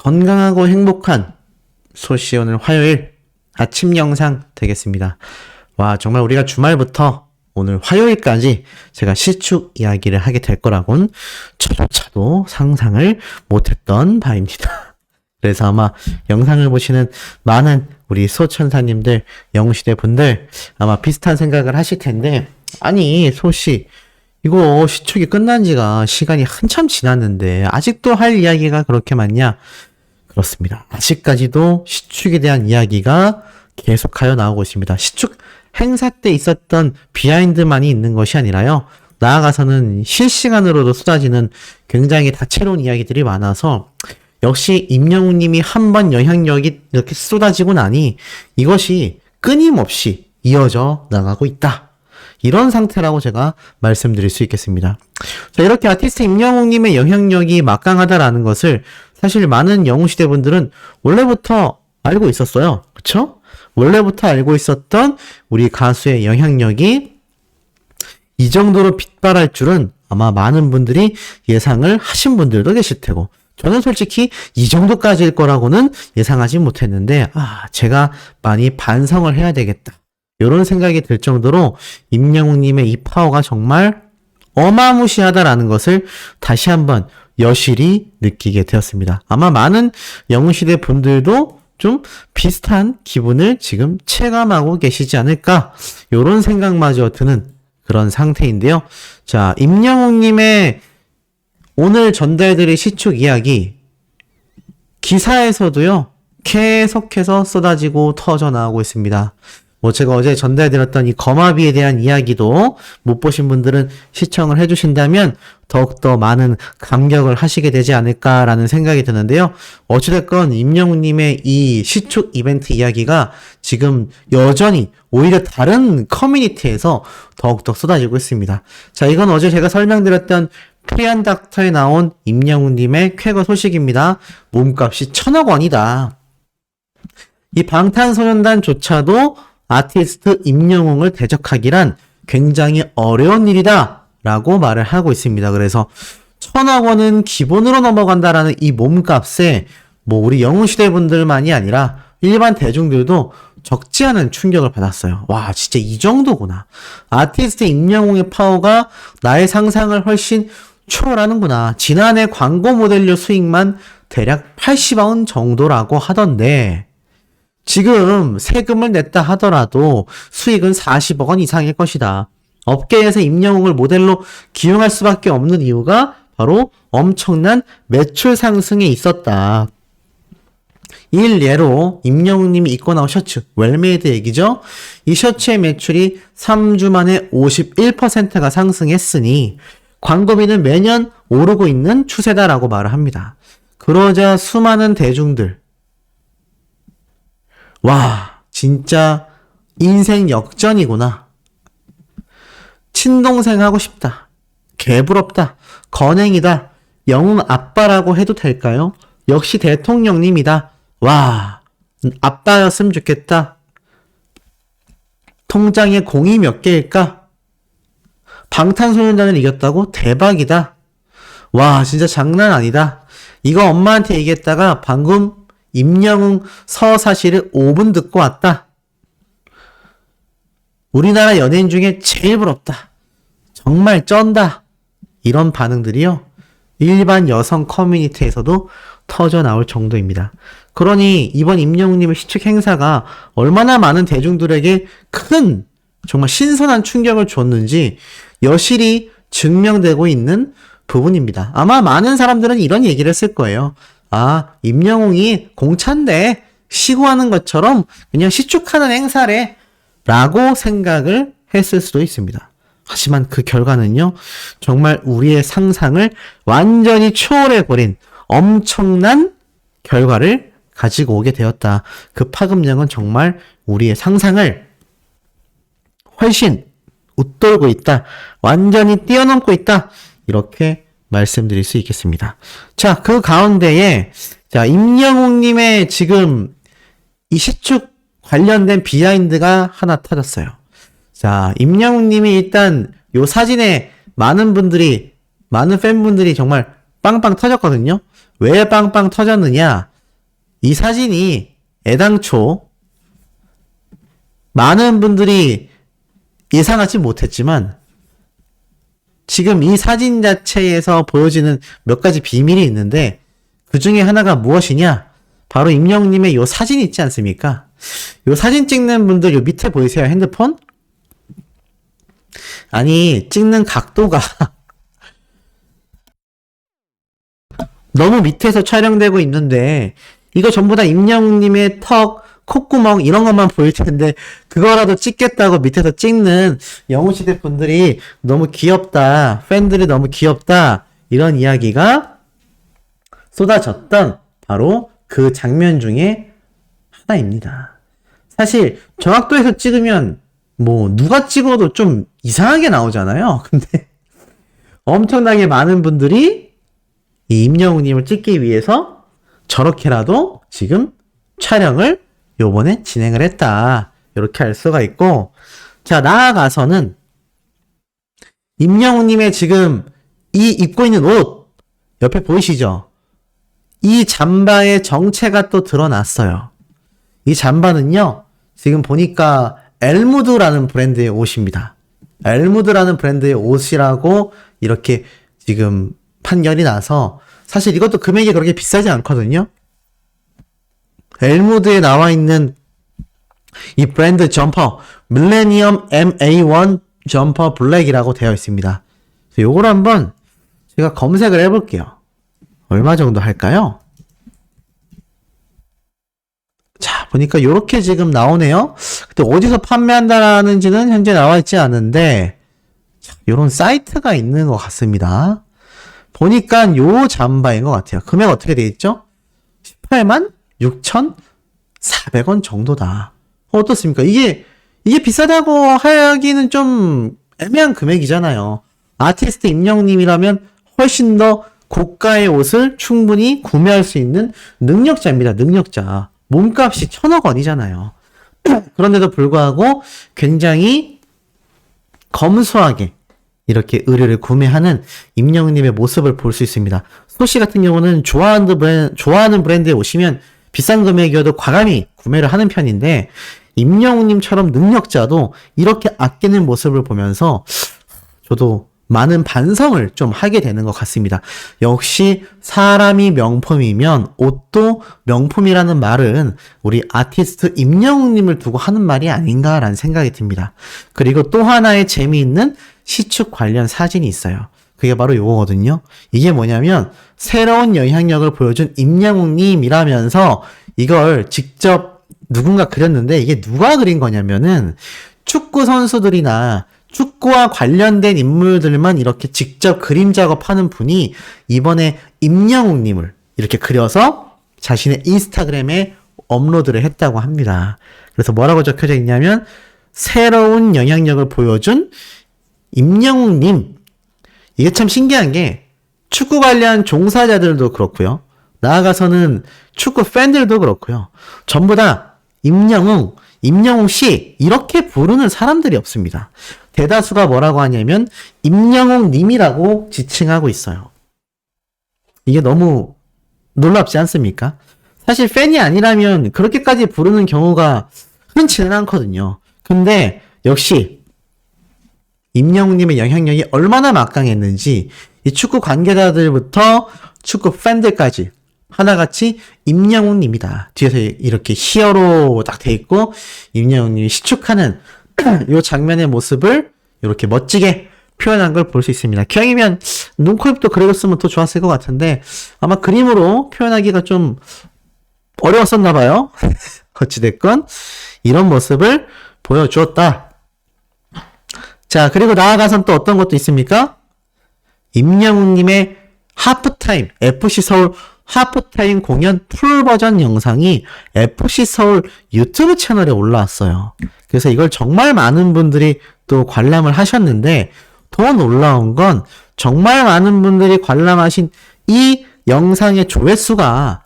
건강하고 행복한 소시 오늘 화요일 아침 영상 되겠습니다. 와, 정말 우리가 주말부터 오늘 화요일까지 제가 시축 이야기를 하게 될 거라고는 저조차도 상상을 못했던 바입니다. 그래서 아마 영상을 보시는 많은 우리 소천사님들, 영시대 분들 아마 비슷한 생각을 하실 텐데, 아니 소시 이거 시축이 끝난 지가 시간이 한참 지났는데 아직도 할 이야기가 그렇게 많냐? 그렇습니다. 아직까지도 시축에 대한 이야기가 계속하여 나오고 있습니다. 시축 행사 때 있었던 비하인드만이 있는 것이 아니라요, 나아가서는 실시간으로도 쏟아지는 굉장히 다채로운 이야기들이 많아서 역시 임영웅님이 한번 영향력이 이렇게 쏟아지고 나니 이것이 끊임없이 이어져 나가고 있다, 이런 상태라고 제가 말씀드릴 수 있겠습니다. 자, 이렇게 아티스트 임영웅님의 영향력이 막강하다라는 것을 사실 많은 영웅시대 분들은 원래부터 알고 있었어요. 그쵸? 원래부터 알고 있었던 우리 가수의 영향력이 이 정도로 빛발할 줄은 아마 많은 분들이 예상을 하신 분들도 계실 테고, 저는 솔직히 이 정도까지일 거라고는 예상하지 못했는데, 제가 많이 반성을 해야 되겠다, 이런 생각이 들 정도로 임영웅님의 이 파워가 정말 어마무시하다라는 것을 다시 한번 여실히 느끼게 되었습니다. 아마 많은 영웅시대 분들도 좀 비슷한 기분을 지금 체감하고 계시지 않을까, 이런 생각마저 드는 그런 상태인데요. 자, 임영웅님의 오늘 전달드릴 시축 이야기, 기사에서도요 계속해서 쏟아지고 터져 나오고 있습니다. 제가 어제 전달드렸던 이 거마비에 대한 이야기도 못 보신 분들은 시청을 해주신다면 더욱더 많은 감격을 하시게 되지 않을까라는 생각이 드는데요. 어찌됐건 임영웅님의 이 시축 이벤트 이야기가 지금 여전히 오히려 다른 커뮤니티에서 더욱더 쏟아지고 있습니다. 자, 이건 어제 제가 설명드렸던 프리한 닥터에 나온 임영웅님의 쾌거 소식입니다. 몸값이 1,000억 원이다. 이 방탄소년단조차도 아티스트 임영웅을 대적하기란 굉장히 어려운 일이다 라고 말을 하고 있습니다. 그래서 1,000억 원은 기본으로 넘어간다라는 이 몸값에 우리 영웅시대 분들만이 아니라 일반 대중들도 적지 않은 충격을 받았어요. 와, 진짜 이 정도구나. 아티스트 임영웅의 파워가 나의 상상을 훨씬 초월하는구나. 지난해 광고 모델료 수익만 대략 80억 원 정도라고 하던데, 지금 세금을 냈다 하더라도 수익은 40억 원 이상일 것이다. 업계에서 임영웅을 모델로 기용할 수밖에 없는 이유가 바로 엄청난 매출 상승에 있었다. 일례로 임영웅님이 입고 나온 셔츠, 웰메이드 얘기죠. 이 셔츠의 매출이 3주 만에 51%가 상승했으니 광고비는 매년 오르고 있는 추세다라고 말을 합니다. 그러자 수많은 대중들, 와, 진짜 인생 역전이구나. 친동생 하고 싶다. 개부럽다. 건행이다. 영웅 아빠라고 해도 될까요? 역시 대통령님이다. 와, 아빠였으면 좋겠다. 통장에 공이 몇 개일까? 방탄소년단을 이겼다고? 대박이다. 와, 진짜 장난 아니다. 이거 엄마한테 얘기했다가 방금 임영웅 서사시를 5분 듣고 왔다. 우리나라 연예인 중에 제일 부럽다. 정말 쩐다. 이런 반응들이요, 일반 여성 커뮤니티에서도 터져 나올 정도입니다. 그러니 이번 임영웅님의 시축 행사가 얼마나 많은 대중들에게 큰, 정말 신선한 충격을 줬는지 여실히 증명되고 있는 부분입니다. 아마 많은 사람들은 이런 얘기를 했을 거예요. 임영웅이 공차인데 시구하는 것처럼 그냥 시축하는 행사래 라고 생각을 했을 수도 있습니다. 하지만 그 결과는요, 정말 우리의 상상을 완전히 초월해버린 엄청난 결과를 가지고 오게 되었다. 그 파급력은 정말 우리의 상상을 훨씬 웃돌고 있다. 완전히 뛰어넘고 있다. 이렇게 말씀드릴 수 있겠습니다. 자, 그 가운데에 임영웅님의 지금 이 시축 관련된 비하인드가 하나 터졌어요. 자, 임영웅님이 일단 요 사진에 많은 팬분들이 정말 빵빵 터졌거든요. 왜 빵빵 터졌느냐? 이 사진이 애당초 많은 분들이 예상하지 못했지만 지금 이 사진 자체에서 보여지는 몇 가지 비밀이 있는데 그 중에 하나가 무엇이냐? 바로 임영웅님의 요 사진 있지 않습니까? 요 사진 찍는 분들 요 밑에 보이세요? 핸드폰? 아니, 찍는 각도가 너무 밑에서 촬영되고 있는데 이거 전부 다 임영웅님의 턱, 콧구멍 이런 것만 보일 텐데 그거라도 찍겠다고 밑에서 찍는 영웅시대 분들이 너무 귀엽다, 팬들이 너무 귀엽다 이런 이야기가 쏟아졌던 바로 그 장면 중에 하나입니다. 사실 정확도에서 찍으면 뭐 누가 찍어도 좀 이상하게 나오잖아요. 근데 엄청나게 많은 분들이 이 임영웅님을 찍기 위해서 저렇게라도 지금 촬영을 요번에 진행을 했다. 이렇게 할 수가 있고, 자, 나아가서는 임영웅님의 지금 이 입고 있는 옷 옆에 보이시죠? 이 잠바의 정체가 또 드러났어요. 이 잠바는요, 지금 보니까 엘무드라는 브랜드의 옷입니다. 엘무드라는 브랜드의 옷이라고 이렇게 지금 판결이 나서 사실 이것도 금액이 그렇게 비싸지 않거든요. 엘무드에 나와 있는 이 브랜드 점퍼 밀레니엄 MA1 점퍼 블랙이라고 되어 있습니다. 요걸 한번 제가 검색을 해볼게요. 얼마 정도 할까요? 자, 보니까 요렇게 지금 나오네요. 근데 어디서 판매한다라는지는 현재 나와 있지 않은데 요런 사이트가 있는 것 같습니다. 보니까 요 잠바인 것 같아요. 금액 어떻게 돼 있죠? 18만 6,400원 정도다. 어떻습니까? 이게 비싸다고 하기는 좀 애매한 금액이잖아요. 아티스트 임영웅님이라면 훨씬 더 고가의 옷을 충분히 구매할 수 있는 능력자입니다. 능력자. 몸값이 1,000억 원이잖아요. 그런데도 불구하고 굉장히 검소하게 이렇게 의류를 구매하는 임영웅님의 모습을 볼 수 있습니다. 소씨 같은 경우는 좋아하는 브랜드에 오시면 비싼 금액이어도 과감히 구매를 하는 편인데 임영웅님처럼 능력자도 이렇게 아끼는 모습을 보면서 저도 많은 반성을 좀 하게 되는 것 같습니다. 역시 사람이 명품이면 옷도 명품이라는 말은 우리 아티스트 임영웅님을 두고 하는 말이 아닌가라는 생각이 듭니다. 그리고 또 하나의 재미있는 시축 관련 사진이 있어요. 그게 바로 요거거든요. 이게 뭐냐면 새로운 영향력을 보여준 임영웅님이라면서 이걸 직접 누군가 그렸는데 이게 누가 그린 거냐면은 축구 선수들이나 축구와 관련된 인물들만 이렇게 직접 그림 작업하는 분이 이번에 임영웅님을 이렇게 그려서 자신의 인스타그램에 업로드를 했다고 합니다. 그래서 뭐라고 적혀져 있냐면 새로운 영향력을 보여준 임영웅님. 이게 참 신기한 게 축구 관련 종사자들도 그렇고요. 나아가서는 축구 팬들도 그렇고요. 전부 다 임영웅 씨 이렇게 부르는 사람들이 없습니다. 대다수가 뭐라고 하냐면 임영웅 님이라고 지칭하고 있어요. 이게 너무 놀랍지 않습니까? 사실 팬이 아니라면 그렇게까지 부르는 경우가 흔치는 않거든요. 근데 역시 임영웅님의 영향력이 얼마나 막강했는지 이 축구 관계자들부터 축구 팬들까지 하나같이 임영웅님이다. 뒤에서 이렇게 히어로 딱 돼 있고 임영웅님이 시축하는 이 장면의 모습을 이렇게 멋지게 표현한 걸 볼 수 있습니다. 기왕이면 눈, 코, 입도 그려줬으면 더 좋았을 것 같은데 아마 그림으로 표현하기가 좀 어려웠었나 봐요. 어찌됐건 이런 모습을 보여주었다. 자, 그리고 나아가선 또 어떤 것도 있습니까? 임영웅님의 하프타임, FC 서울 하프타임 공연 풀버전 영상이 FC 서울 유튜브 채널에 올라왔어요. 그래서 이걸 정말 많은 분들이 또 관람을 하셨는데 더 놀라운 건 정말 많은 분들이 관람하신 이 영상의 조회수가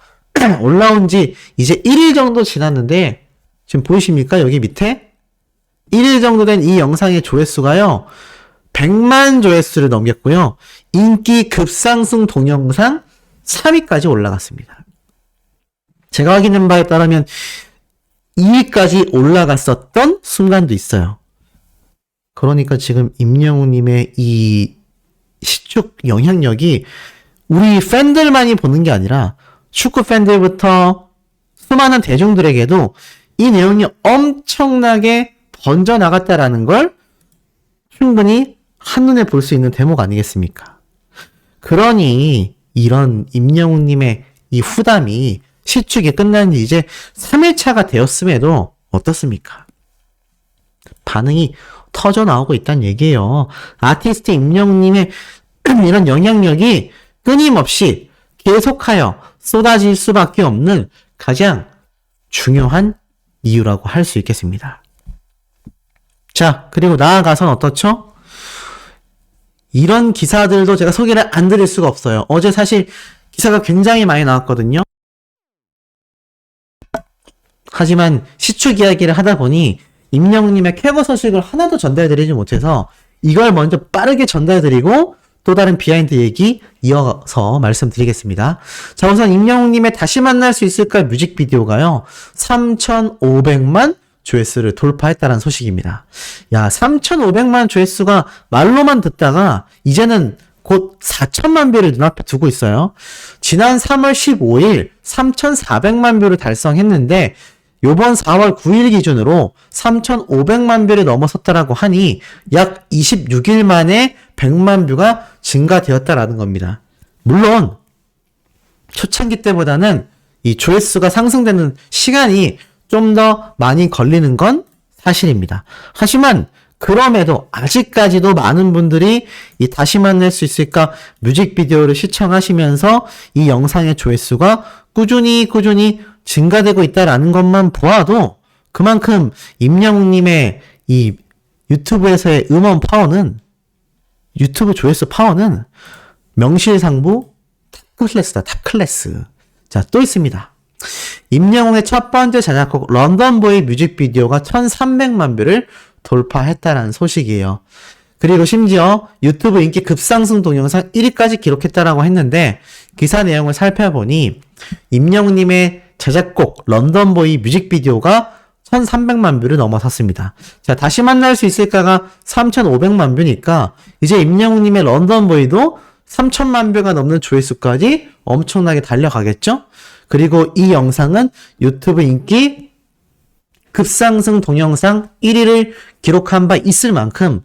올라온 지 이제 1일 정도 지났는데 지금 보이십니까? 여기 밑에 1일 정도 된 이 영상의 조회수가요 100만 조회수를 넘겼고요. 인기 급상승 동영상 3위까지 올라갔습니다. 제가 확인한 바에 따르면 2위까지 올라갔었던 순간도 있어요. 그러니까 지금 임영웅님의 이 시축 영향력이 우리 팬들만이 보는 게 아니라 축구 팬들부터 수많은 대중들에게도 이 내용이 엄청나게 번져나갔다라는 걸 충분히 한눈에 볼 수 있는 대목 아니겠습니까? 그러니 이런 임영웅님의 이 후담이 시축이 끝난 지 이제 3일차가 되었음에도 어떻습니까? 반응이 터져 나오고 있다는 얘기예요. 아티스트 임영웅님의 이런 영향력이 끊임없이 계속하여 쏟아질 수밖에 없는 가장 중요한 이유라고 할 수 있겠습니다. 자, 그리고 나아가선 어떻죠? 이런 기사들도 제가 소개를 안 드릴 수가 없어요. 어제 사실 기사가 굉장히 많이 나왔거든요. 하지만 시축 이야기를 하다 보니 임영웅님의 쾌거 소식을 하나도 전달드리지 못해서 이걸 먼저 빠르게 전달드리고 또 다른 비하인드 얘기 이어서 말씀드리겠습니다. 자, 우선 임영웅님의 다시 만날 수 있을까 뮤직비디오가요 3,500만 조회수를 돌파했다는 소식입니다. 야, 3,500만 조회수가 말로만 듣다가 이제는 곧 4천만 뷰를 눈앞에 두고 있어요. 지난 3월 15일 3,400만 뷰를 달성했는데 요번 4월 9일 기준으로 3,500만 뷰를 넘어섰다라고 하니 약 26일 만에 100만 뷰가 증가되었다라는 겁니다. 물론 초창기 때보다는 이 조회수가 상승되는 시간이 좀 더 많이 걸리는 건 사실입니다. 하지만 그럼에도 아직까지도 많은 분들이 이 다시 만날 수 있을까 뮤직비디오를 시청하시면서 이 영상의 조회수가 꾸준히 증가되고 있다라는 것만 보아도 그만큼 임영웅님의 이 유튜브에서의 음원 파워는 유튜브 조회수 파워는 명실상부 탑클래스다. 탑클래스. 자, 또 있습니다. 임영웅의 첫 번째 자작곡 런던보이 뮤직비디오가 1,300만 뷰를 돌파했다라는 소식이에요. 그리고 심지어 유튜브 인기 급상승 동영상 1위까지 기록했다라고 했는데 기사 내용을 살펴보니 임영웅님의 자작곡 런던보이 뮤직비디오가 1,300만 뷰를 넘어섰습니다. 자, 다시 만날 수 있을까가 3,500만 뷰니까 이제 임영웅님의 런던보이도 3,000만 뷰가 넘는 조회수까지 엄청나게 달려가겠죠? 그리고 이 영상은 유튜브 인기 급상승 동영상 1위를 기록한 바 있을 만큼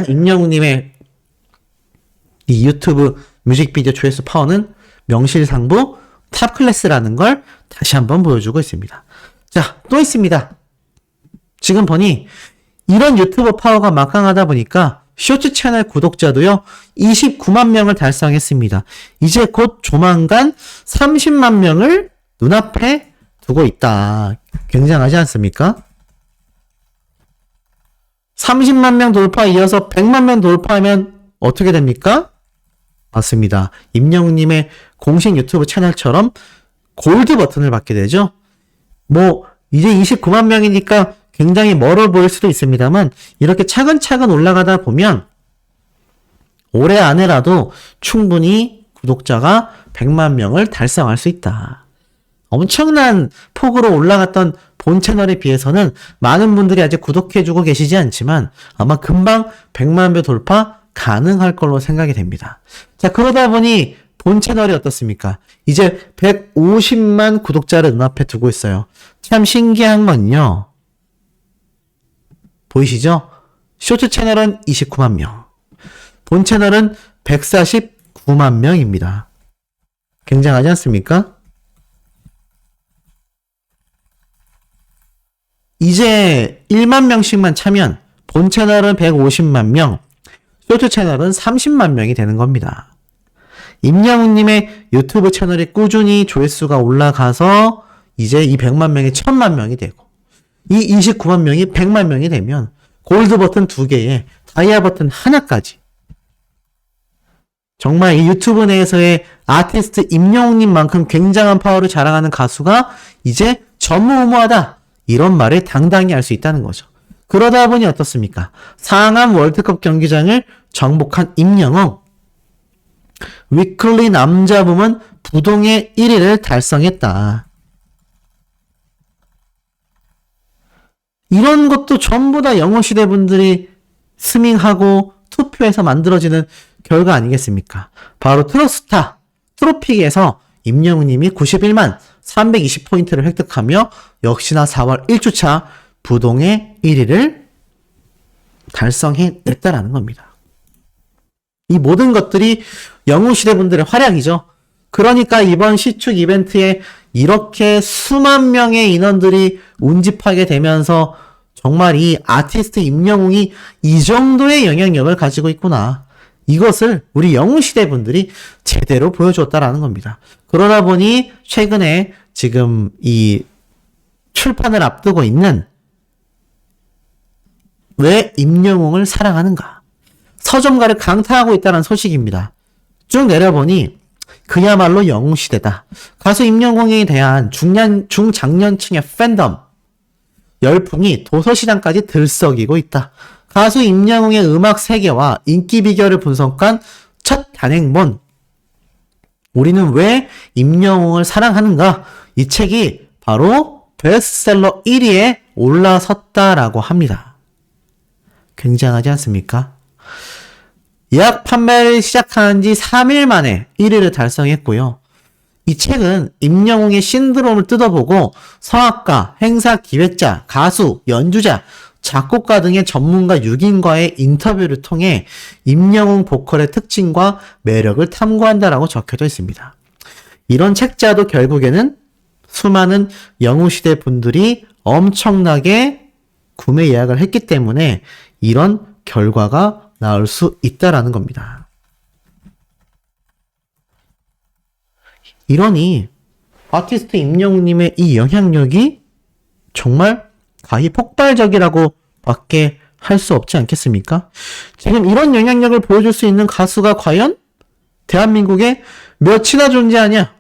임영웅님의 이 유튜브 뮤직비디오 조회수 파워는 명실상부 탑클래스라는 걸 다시 한번 보여주고 있습니다. 자, 또 있습니다. 지금 보니 이런 유튜버 파워가 막강하다 보니까 쇼츠 채널 구독자도요 29만 명을 달성했습니다. 이제 곧 조만간 30만 명을 눈앞에 두고 있다. 굉장하지 않습니까? 30만 명 돌파 이어서 100만 명 돌파하면 어떻게 됩니까? 맞습니다. 임영웅님의 공식 유튜브 채널처럼 골드 버튼을 받게 되죠. 뭐 이제 29만 명이니까 굉장히 멀어 보일 수도 있습니다만 이렇게 차근차근 올라가다 보면 올해 안에라도 충분히 구독자가 100만 명을 달성할 수 있다. 엄청난 폭으로 올라갔던 본 채널에 비해서는 많은 분들이 아직 구독해주고 계시지 않지만 아마 금방 100만 뷰 돌파 가능할 걸로 생각이 됩니다. 자, 그러다 보니 본 채널이 어떻습니까? 이제 150만 구독자를 눈앞에 두고 있어요. 참 신기한 건요. 보이시죠? 쇼츠 채널은 29만 명. 본 채널은 149만 명입니다. 굉장하지 않습니까? 이제 1만 명씩만 차면 본 채널은 150만 명, 쇼츠 채널은 30만 명이 되는 겁니다. 임영웅님의 유튜브 채널이 꾸준히 조회수가 올라가서 이제 이 100만 명이 1000만 명이 되고 이 29만 명이 100만 명이 되면 골드 버튼 2개에 다이아 버튼 하나까지 정말 이 유튜브 내에서의 아티스트 임영웅님만큼 굉장한 파워를 자랑하는 가수가 이제 전무후무하다. 이런 말을 당당히 할 수 있다는 거죠. 그러다 보니 어떻습니까? 상암 월드컵 경기장을 정복한 임영웅. 위클리 남자 부문 부동의 1위를 달성했다. 이런 것도 전부 다 영웅시대 분들이 스밍하고 투표해서 만들어지는 결과 아니겠습니까? 바로 트로스타, 트로픽에서 임영웅님이 91만 320포인트를 획득하며 역시나 4월 1주차 부동의 1위를 달성해냈다라는 겁니다. 이 모든 것들이 영웅시대 분들의 활약이죠. 그러니까 이번 시축 이벤트에 이렇게 수만 명의 인원들이 운집하게 되면서 정말 이 아티스트 임영웅이 이 정도의 영향력을 가지고 있구나. 이것을 우리 영웅시대 분들이 제대로 보여줬다라는 겁니다. 그러다 보니 최근에 지금 이 출판을 앞두고 있는 왜 임영웅을 사랑하는가? 서점가를 강타하고 있다는 소식입니다. 쭉 내려보니 그야말로 영웅시대다. 가수 임영웅에 대한 중장년층의 팬덤, 열풍이 도서시장까지 들썩이고 있다. 가수 임영웅의 음악 세계와 인기 비결을 분석한 첫 단행본 우리는 왜 임영웅을 사랑하는가? 이 책이 바로 베스트셀러 1위에 올라섰다라고 합니다. 굉장하지 않습니까? 예약 판매를 시작한 지 3일 만에 1위를 달성했고요. 이 책은 임영웅의 신드롬을 뜯어보고 성악가, 행사 기획자, 가수, 연주자, 작곡가 등의 전문가 6인과의 인터뷰를 통해 임영웅 보컬의 특징과 매력을 탐구한다라고 적혀져 있습니다. 이런 책자도 결국에는 수많은 영웅시대 분들이 엄청나게 구매 예약을 했기 때문에 이런 결과가 나올 수 있다라는 겁니다. 이러니 아티스트 임영웅님의 이 영향력이 정말 가히 폭발적이라고 밖에 할 수 없지 않겠습니까? 지금 이런 영향력을 보여줄 수 있는 가수가 과연 대한민국에 몇이나 존재하냐?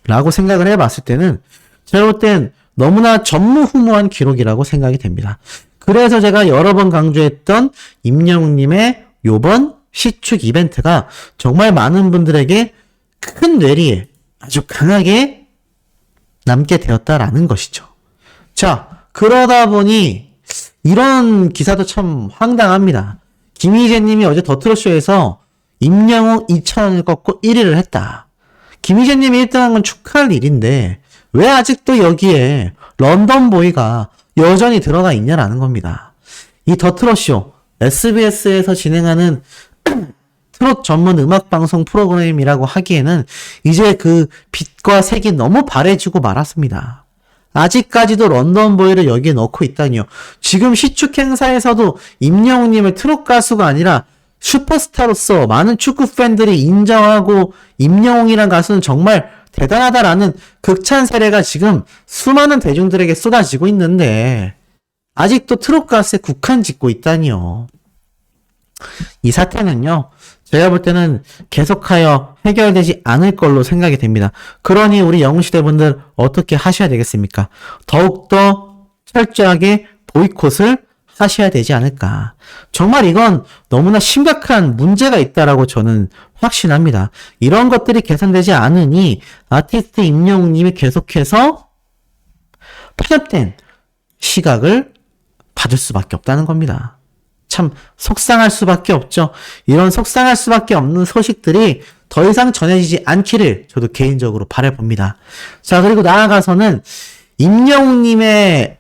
라고 생각을 해봤을 때는 제가 볼 땐 너무나 전무후무한 기록이라고 생각이 됩니다. 그래서 제가 여러 번 강조했던 임영웅님의 요번 시축 이벤트가 정말 많은 분들에게 큰 뇌리에 아주 강하게 남게 되었다라는 것이죠. 자, 그러다 보니 이런 기사도 참 황당합니다. 김희재님이 어제 더트롯쇼에서 임영웅 2,000원을 꺾고 1위를 했다. 김희재님이 1등한 건 축하할 일인데 왜 아직도 여기에 런던보이가 여전히 들어가 있냐라는 겁니다. 이 더트롯쇼, SBS에서 진행하는 트롯 전문 음악방송 프로그램이라고 하기에는 이제 그 빛과 색이 너무 바래지고 말았습니다. 아직까지도 런던보이를 여기에 넣고 있다니요. 지금 시축 행사에서도 임영웅님을 트롯 가수가 아니라 슈퍼스타로서 많은 축구 팬들이 인정하고 임영웅이란 가수는 정말 대단하다라는 극찬 세례가 지금 수많은 대중들에게 쏟아지고 있는데 아직도 트롯 가수에 국한 짓고 있다니요. 이 사태는요, 제가 볼 때는 계속하여 해결되지 않을 걸로 생각이 됩니다. 그러니 우리 영웅시대 분들 어떻게 하셔야 되겠습니까? 더욱더 철저하게 보이콧을 하셔야 되지 않을까. 정말 이건 너무나 심각한 문제가 있다라고 저는 확신합니다. 이런 것들이 개선되지 않으니 아티스트 임영웅님이 계속해서 편협된 시각을 받을 수밖에 없다는 겁니다. 참 속상할 수밖에 없죠. 이런 속상할 수밖에 없는 소식들이 더 이상 전해지지 않기를 저도 개인적으로 바라봅니다. 자, 그리고 나아가서는 임영웅님의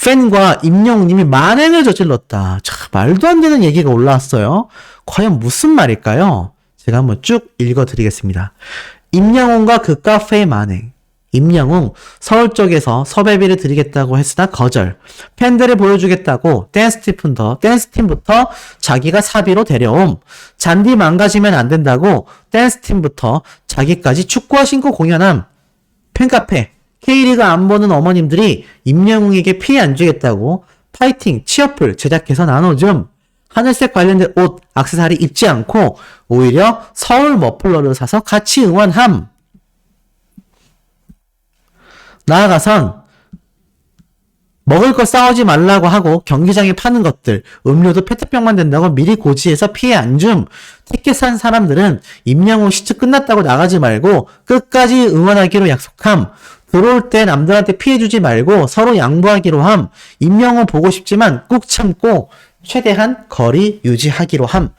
팬과 임영웅님이 만행을 저질렀다. 참 말도 안 되는 얘기가 올라왔어요. 과연 무슨 말일까요? 제가 한번 쭉 읽어드리겠습니다. 임영웅과 그 카페의 만행. 임영웅, 서울 쪽에서 섭외비를 드리겠다고 했으나 거절. 팬들을 보여주겠다고 댄스팀부터 자기가 사비로 데려옴. 잔디 망가지면 안 된다고 댄스팀부터 자기까지 축구화 신고 공연함. 팬카페, K리그 안 보는 어머님들이 임영웅에게 피해 안 주겠다고 파이팅, 치어풀 제작해서 나눠줌. 하늘색 관련된 옷, 액세서리 입지 않고 오히려 서울 머플러를 사서 같이 응원함. 나아가선 먹을 거 싸우지 말라고 하고 경기장에 파는 것들, 음료도 페트병만 된다고 미리 고지해서 피해 안 줌. 티켓 산 사람들은 임영웅 시축 끝났다고 나가지 말고 끝까지 응원하기로 약속함. 들어올 때 남들한테 피해주지 말고 서로 양보하기로 함. 임영웅 보고 싶지만 꾹 참고 최대한 거리 유지하기로 함.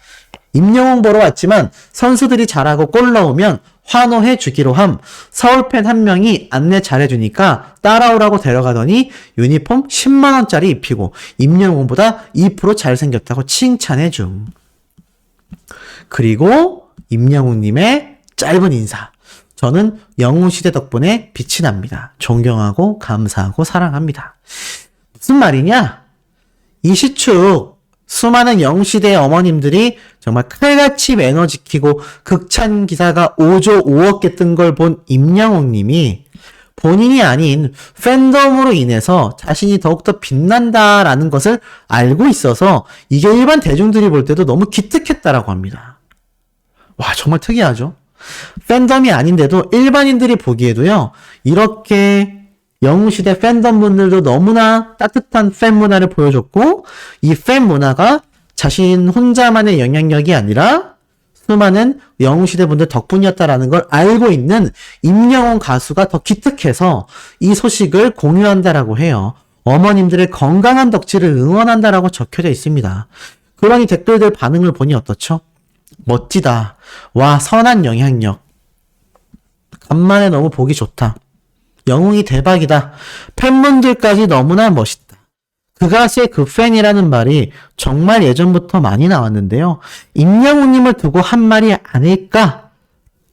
임영웅 보러 왔지만 선수들이 잘하고 골 넣으면 환호해 주기로 함. 서울팬 한 명이 안내 잘해주니까 따라오라고 데려가더니 유니폼 10만원짜리 입히고 임영웅보다 2% 잘생겼다고 칭찬해 줌. 그리고 임영웅님의 짧은 인사. 저는 영웅시대 덕분에 빛이 납니다. 존경하고 감사하고 사랑합니다. 무슨 말이냐? 이 시축 수많은 영웅시대의 어머님들이 정말 칼같이 매너 지키고 극찬 기사가 5조 5억 개 뜬 걸 본 임영웅님이 본인이 아닌 팬덤으로 인해서 자신이 더욱더 빛난다라는 것을 알고 있어서 이게 일반 대중들이 볼 때도 너무 기특했다라고 합니다. 와, 정말 특이하죠? 팬덤이 아닌데도 일반인들이 보기에도요, 이렇게 영웅시대 팬덤 분들도 너무나 따뜻한 팬 문화를 보여줬고, 이 팬 문화가 자신 혼자만의 영향력이 아니라 수많은 영웅시대 분들 덕분이었다라는 걸 알고 있는 임영웅 가수가 더 기특해서 이 소식을 공유한다라고 해요. 어머님들의 건강한 덕질을 응원한다라고 적혀져 있습니다. 그러니 댓글들 반응을 보니 어떻죠? 멋지다. 와, 선한 영향력. 간만에 너무 보기 좋다. 영웅이 대박이다. 팬분들까지 너무나 멋있다. 그 가수의 그 팬이라는 말이 정말 예전부터 많이 나왔는데요. 임영웅님을 두고 한 말이 아닐까?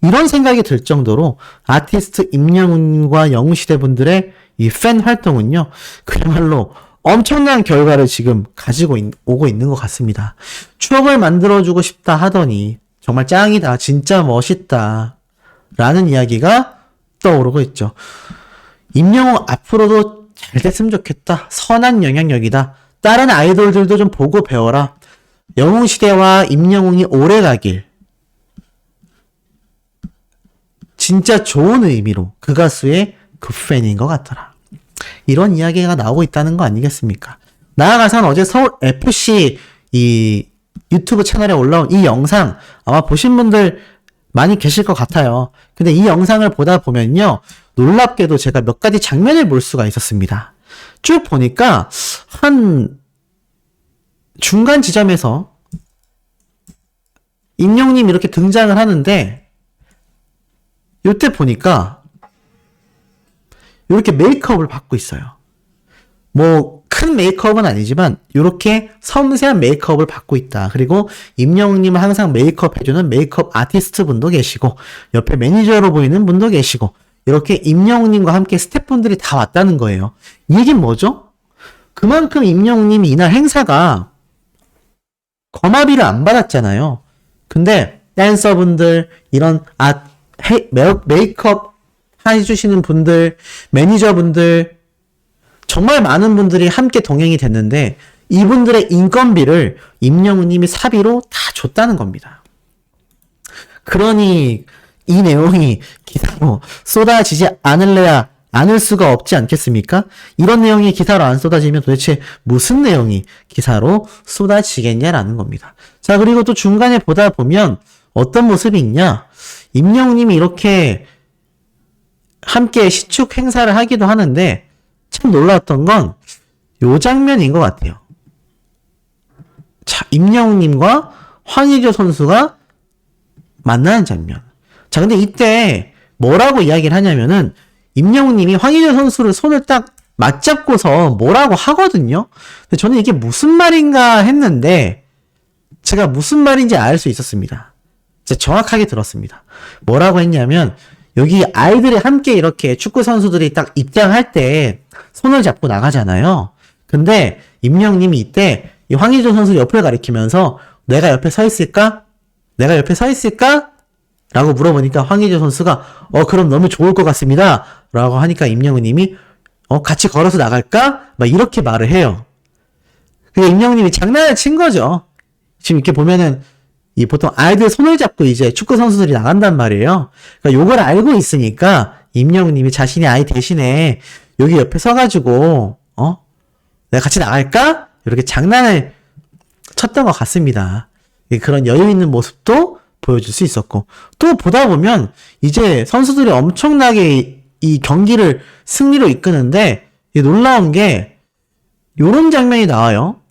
이런 생각이 들 정도로 아티스트 임영웅과 영웅시대 분들의 이 팬 활동은요, 그야말로 엄청난 결과를 지금 가지고 오고 있는 것 같습니다. 추억을 만들어주고 싶다 하더니 정말 짱이다, 진짜 멋있다 라는 이야기가 떠오르고 있죠. 임영웅 앞으로도 잘 됐으면 좋겠다. 선한 영향력이다. 다른 아이돌들도 좀 보고 배워라. 영웅시대와 임영웅이 오래가길. 진짜 좋은 의미로 그 가수의 그 팬인 것 같더라. 이런 이야기가 나오고 있다는 거 아니겠습니까? 나아가선 어제 서울FC 이 유튜브 채널에 올라온 이 영상 아마 보신 분들 많이 계실 것 같아요. 근데 이 영상을 보다 보면요, 놀랍게도 제가 몇 가지 장면을 볼 수가 있었습니다. 쭉 보니까 한 중간 지점에서 임영웅님 이렇게 등장을 하는데 요때 보니까 이렇게 메이크업을 받고 있어요. 뭐 큰 메이크업은 아니지만 이렇게 섬세한 메이크업을 받고 있다. 그리고 임영웅님은 항상 메이크업 해주는 메이크업 아티스트 분도 계시고 옆에 매니저로 보이는 분도 계시고 이렇게 임영웅님과 함께 스태프분들이 다 왔다는 거예요. 이게 뭐죠? 그만큼 임영웅님이 이날 행사가 거마비를 안 받았잖아요. 근데 댄서분들, 이런 메이크업 해주시는 분들, 매니저분들, 정말 많은 분들이 함께 동행이 됐는데 이분들의 인건비를 임영웅님이 사비로 다 줬다는 겁니다. 그러니 이 내용이 기사로 쏟아지지 않을 수가 없지 않겠습니까? 이런 내용이 기사로 안 쏟아지면 도대체 무슨 내용이 기사로 쏟아지겠냐라는 겁니다. 자, 그리고 또 중간에 보다 보면 어떤 모습이 있냐? 임영웅님이 이렇게 함께 시축 행사를 하기도 하는데 참 놀라웠던 건 요 장면인 것 같아요. 자, 임영웅님과 황의조 선수가 만나는 장면. 자, 근데 이때 뭐라고 이야기를 하냐면은 임영웅님이 황의조 선수를 손을 딱 맞잡고서 뭐라고 하거든요. 근데 저는 이게 무슨 말인가 했는데 제가 무슨 말인지 알 수 있었습니다. 제가 정확하게 들었습니다. 뭐라고 했냐면 여기 아이들이 함께 이렇게 축구 선수들이 딱 입장할 때 손을 잡고 나가잖아요. 근데 임영웅님이 이때 이 황의조 선수 옆을 가리키면서 내가 옆에 서 있을까? 내가 옆에 서 있을까? 라고 물어보니까 황의조 선수가 그럼 너무 좋을 것 같습니다. 라고 하니까 임영웅님이 같이 걸어서 나갈까? 막 이렇게 말을 해요. 근데 임영웅님이 장난을 친 거죠. 지금 이렇게 보면은 이 보통 아이들 손을 잡고 이제 축구 선수들이 나간단 말이에요. 그러니까 요걸 알고 있으니까 임영웅님이 자신의 아이 대신에 여기 옆에 서가지고 내가 같이 나갈까? 이렇게 장난을 쳤던 것 같습니다. 그런 여유 있는 모습도 보여줄 수 있었고 또 보다 보면 이제 선수들이 엄청나게 이 경기를 승리로 이끄는데 놀라운 게 요런 장면이 나와요.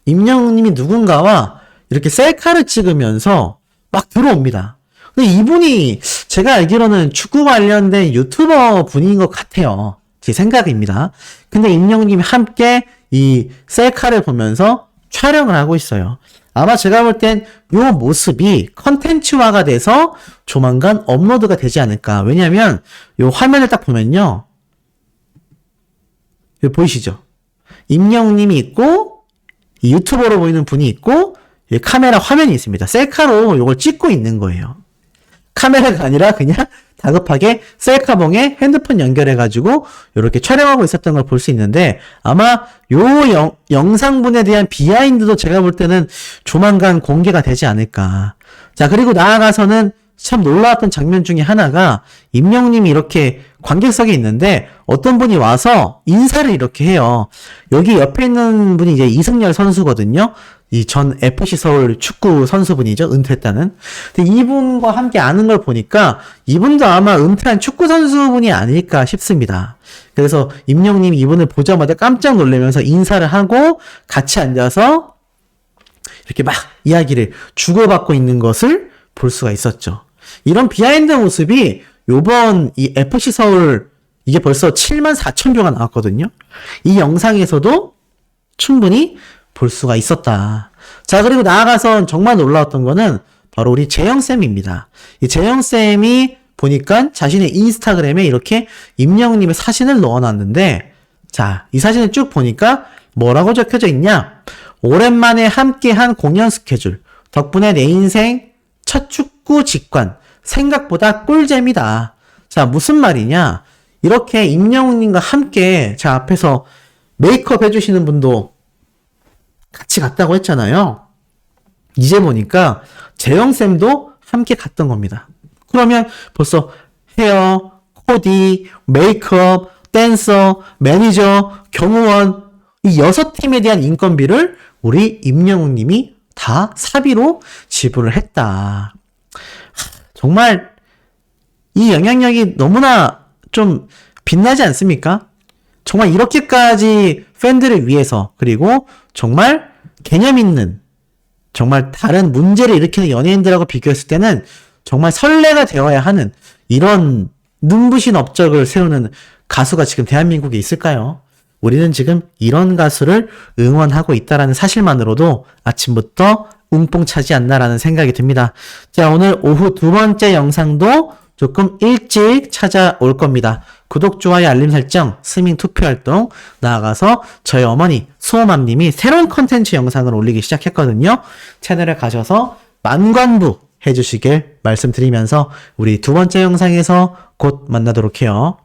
임영웅님이 누군가와 이렇게 셀카를 찍으면서 막 들어옵니다. 근데 이분이 제가 알기로는 축구 관련된 유튜버 분인 것 같아요. 제 생각입니다. 근데 임영웅님이 함께 이 셀카를 보면서 촬영을 하고 있어요. 아마 제가 볼 땐 요 모습이 컨텐츠화가 돼서 조만간 업로드가 되지 않을까. 왜냐면 요 화면을 딱 보면요. 여기 보이시죠? 임영웅님이 있고 이 유튜버로 보이는 분이 있고 카메라 화면이 있습니다. 셀카로 요걸 찍고 있는 거예요. 카메라가 아니라 그냥 다급하게 셀카봉에 핸드폰 연결해가지고 이렇게 촬영하고 있었던 걸 볼 수 있는데 아마 요 영상분에 대한 비하인드도 제가 볼 때는 조만간 공개가 되지 않을까. 자, 그리고 나아가서는 참 놀라웠던 장면 중에 하나가 임영웅님이 이렇게 관객석에 있는데 어떤 분이 와서 인사를 이렇게 해요. 여기 옆에 있는 분이 이제 이승열 선수거든요. 이 전 FC 서울 축구 선수분이죠. 은퇴했다는. 근데 이분과 함께 아는 걸 보니까 이분도 아마 은퇴한 축구 선수분이 아닐까 싶습니다. 그래서 임영웅님이 이분을 보자마자 깜짝 놀라면서 인사를 하고 같이 앉아서 이렇게 막 이야기를 주고받고 있는 것을 볼 수가 있었죠. 이런 비하인드 모습이 요번 이 FC 서울 이게 벌써 74,000뷰가 나왔거든요. 이 영상에서도 충분히 볼 수가 있었다. 자, 그리고 나아가서 정말 놀라웠던 거는 바로 우리 재영쌤입니다. 이 재영쌤이 보니까 자신의 인스타그램에 이렇게 임영웅님의 사진을 넣어놨는데, 자, 이 사진을 쭉 보니까 뭐라고 적혀져 있냐? 오랜만에 함께한 공연 스케줄. 덕분에 내 인생 첫 축구 직관. 생각보다 꿀잼이다. 자, 무슨 말이냐? 이렇게 임영웅님과 함께 제 앞에서 메이크업 해주시는 분도 같이 갔다고 했잖아요. 이제 보니까 재영쌤도 함께 갔던 겁니다. 그러면 벌써 헤어, 코디, 메이크업, 댄서, 매니저, 경호원 이 6팀에 대한 인건비를 우리 임영웅님이 다 사비로 지불을 했다. 정말 이 영향력이 너무나 좀 빛나지 않습니까? 정말 이렇게까지 팬들을 위해서 그리고 정말 개념 있는 정말 다른 문제를 일으키는 연예인들하고 비교했을 때는 정말 선례가 되어야 하는 이런 눈부신 업적을 세우는 가수가 지금 대한민국에 있을까요? 우리는 지금 이런 가수를 응원하고 있다라는 사실만으로도 아침부터 웅뽕 차지 않나라는 생각이 듭니다. 자, 오늘 오후 2번째 영상도 조금 일찍 찾아올 겁니다. 구독, 좋아요, 알림 설정, 스밍 투표 활동, 나아가서 저희 어머니 수호맘님이 새로운 컨텐츠 영상을 올리기 시작했거든요. 채널에 가셔서 만관부 해주시길 말씀드리면서 우리 2번째 영상에서 곧 만나도록 해요.